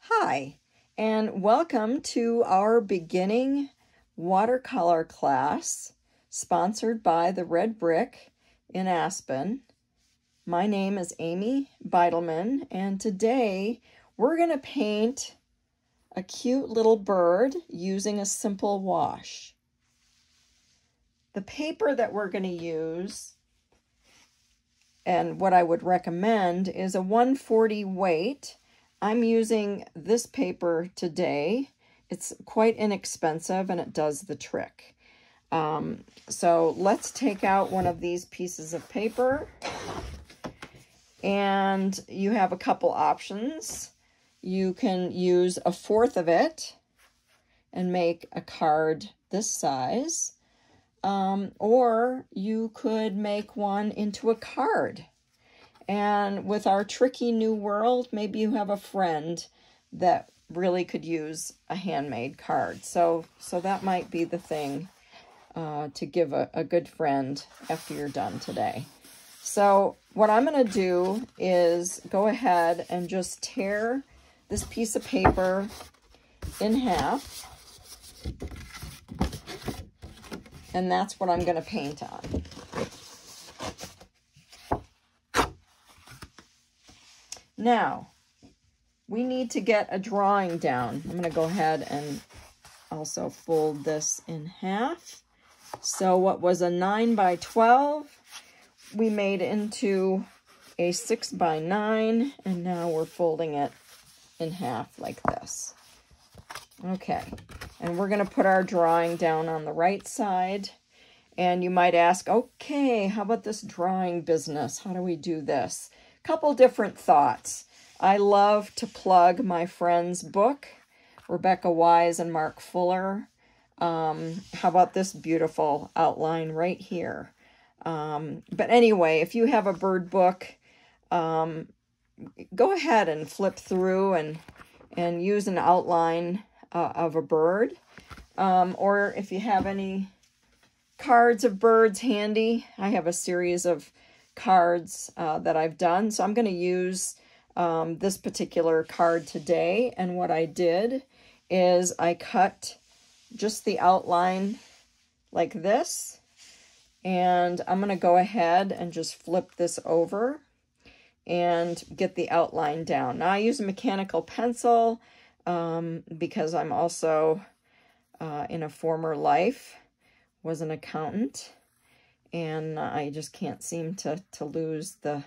Hi, and welcome to our beginning watercolor class sponsored by the Red Brick in Aspen. My name is Amy Beidleman, and today we're going to paint a cute little bird using a simple wash. The paper that we're going to use and what I would recommend is a 140 weight. I'm using this paper today. It's quite inexpensive and it does the trick. So let's take out one of these pieces of paper. And you have a couple options. You can use 1/4 of it and make a card this size. Or you could make one into a card. And with our tricky new world, maybe you have a friend that really could use a handmade card. So that might be the thing to give a good friend after you're done today. So what I'm going to do is go ahead and just tear this piece of paper in half. And that's what I'm going to paint on. Now, we need to get a drawing down. I'm going to go ahead and also fold this in half. So what was a 9 by 12, we made into a 6 by 9, and now we're folding it in half like this. Okay, and we're going to put our drawing down on the right side. And you might ask, okay, how about this drawing business? How do we do this? Couple different thoughts. I love to plug my friend's book, Rebecca Wise and Mark Fuller. How about this beautiful outline right here? But anyway, if you have a bird book, go ahead and flip through and use an outline of a bird. Or if you have any cards of birds handy, I have a series of cards that I've done. So I'm going to use this particular card today. And what I did is I cut just the outline like this. And I'm going to go ahead and just flip this over and get the outline down. Now I use a mechanical pencil because I'm also in a former life was an accountant, and I just can't seem to lose the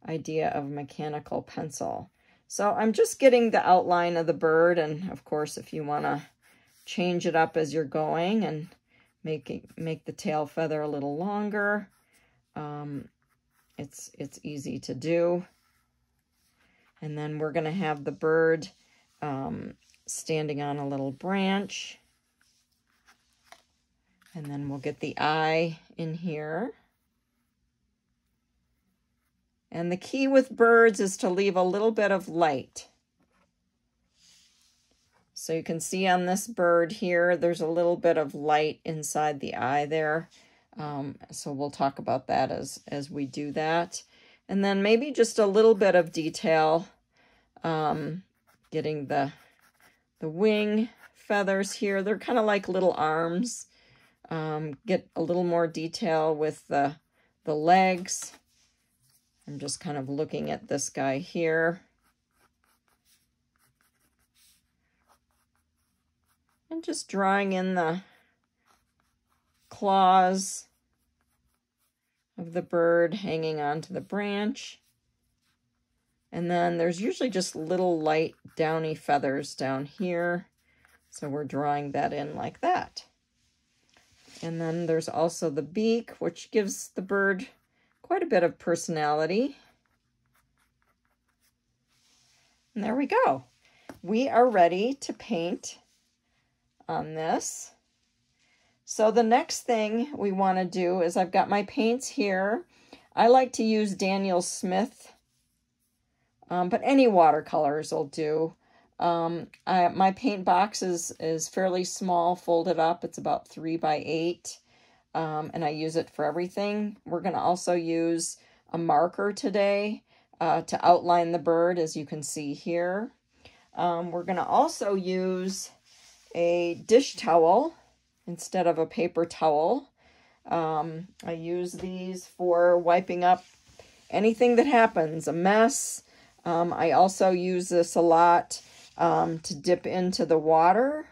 idea of a mechanical pencil. So I'm just getting the outline of the bird, and of course if you want to change it up as you're going and make the tail feather a little longer, it's easy to do. And then we're going to have the bird standing on a little branch. And then we'll get the eye in here. And the key with birds is to leave a little bit of light. So you can see on this bird here, there's a little bit of light inside the eye there. So we'll talk about that as we do that. And then maybe just a little bit of detail, getting the wing feathers here. They're kind of like little arms. Get a little more detail with the legs. I'm just kind of looking at this guy here. And just drawing in the claws of the bird hanging onto the branch. And then there's usually just little light downy feathers down here. So we're drawing that in like that. And then there's also the beak, which gives the bird quite a bit of personality. And there we go. We are ready to paint on this. So the next thing we want to do is I've got my paints here. I like to use Daniel Smith, but any watercolors will do. My paint box is fairly small, folded up. It's about 3 by 8, and I use it for everything. We're going to also use a marker today to outline the bird, as you can see here. We're going to also use a dish towel instead of a paper towel. I use these for wiping up anything that happens, a mess. I also use this a lot to dip into the water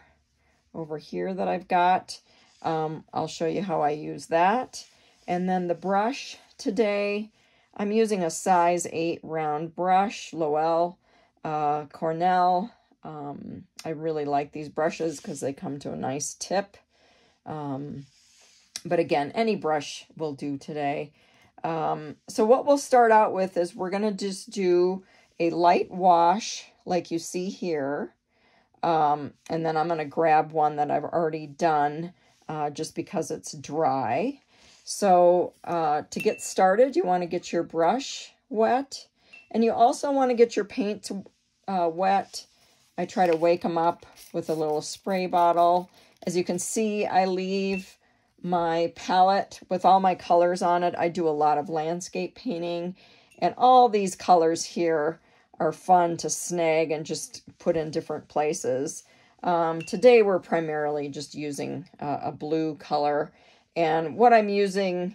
over here that I've got. I'll show you how I use that. And then the brush today, I'm using a size 8 round brush, Lowell, Cornell. I really like these brushes because they come to a nice tip. But again, any brush will do today. So what we'll start out with is we're going to just do a light wash like you see here. And then I'm going to grab one that I've already done just because it's dry. So to get started, you want to get your brush wet. And you also want to get your paint wet. I try to wake them up with a little spray bottle. As you can see, I leave my palette with all my colors on it. I do a lot of landscape painting. And all these colors here are fun to snag and just put in different places. Today we're primarily just using a blue color. And what I'm using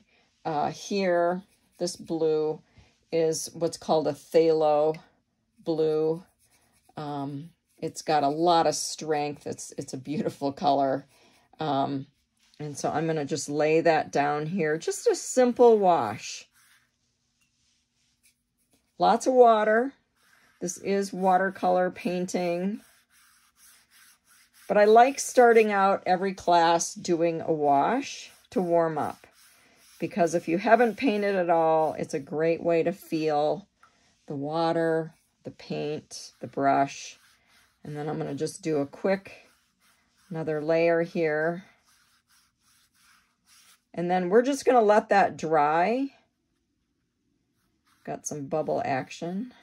here, this blue, is what's called a phthalo blue. It's got a lot of strength. It's a beautiful color. And so I'm going to just lay that down here. Just a simple wash. Lots of water. This is watercolor painting. But I like starting out every class doing a wash to warm up. Because if you haven't painted at all, it's a great way to feel the water, the paint, the brush. And then I'm going to just do a quick, another layer here. And then we're just going to let that dry. Got some bubble action.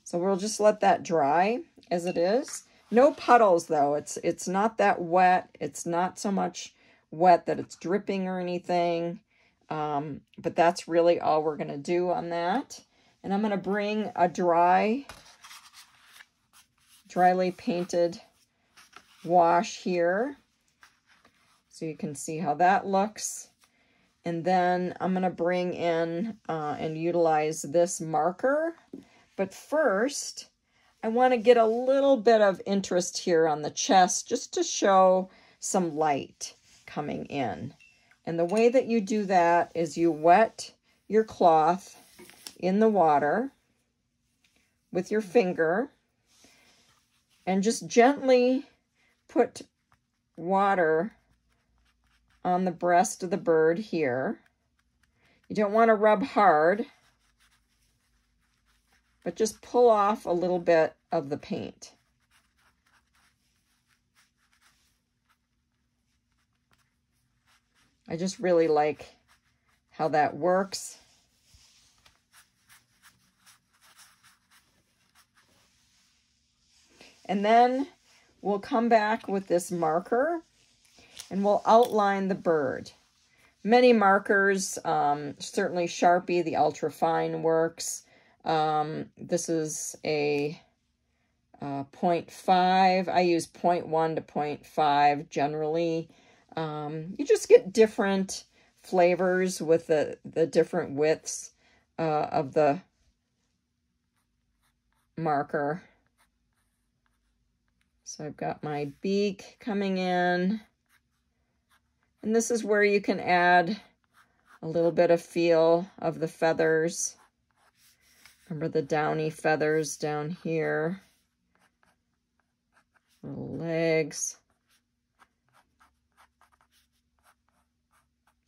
So we'll just let that dry as it is. No puddles though. It's not that wet. It's not so much wet that it's dripping or anything. But that's really all we're going to do on that. And I'm going to bring a dryly painted wash here. So you can see how that looks. And then I'm going to bring in and utilize this marker. But first, I want to get a little bit of interest here on the chest just to show some light coming in. And the way that you do that is you wet your cloth in the water with your finger and just gently put water on the breast of the bird here. You don't want to rub hard, but just pull off a little bit of the paint. I just really like how that works. And then we'll come back with this marker and we'll outline the bird. Many markers, certainly Sharpie, the ultra fine works. This is a 0.5. I use 0.1 to 0.5 generally. You just get different flavors with the different widths of the marker. So I've got my beak coming in. And this is where you can add a little bit of feel of the feathers. Remember the downy feathers down here. Little legs.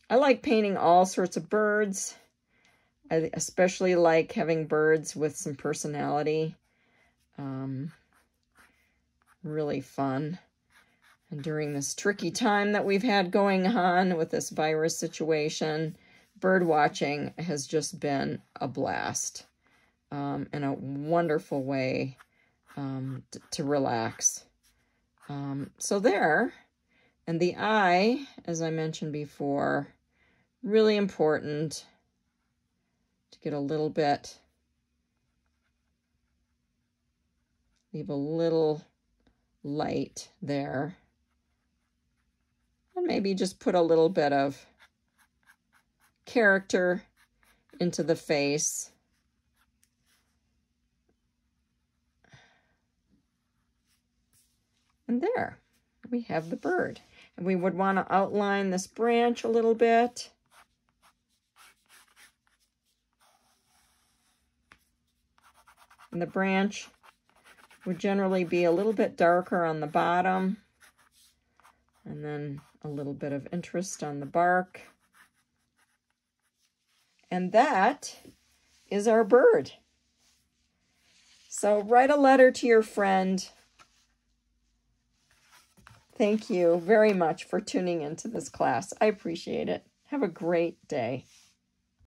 I like painting all sorts of birds. I especially like having birds with some personality. Really fun. And during this tricky time that we've had going on with this virus situation, bird watching has just been a blast and a wonderful way to relax. So there, and the eye, as I mentioned before, really important to get a little bit leave a little light there. And maybe just put a little bit of character into the face. And there, we have the bird. And we would want to outline this branch a little bit. And the branch would generally be a little bit darker on the bottom, and then a little bit of interest on the bark. And that is our bird. So write a letter to your friend. Thank you very much for tuning into this class. I appreciate it. Have a great day.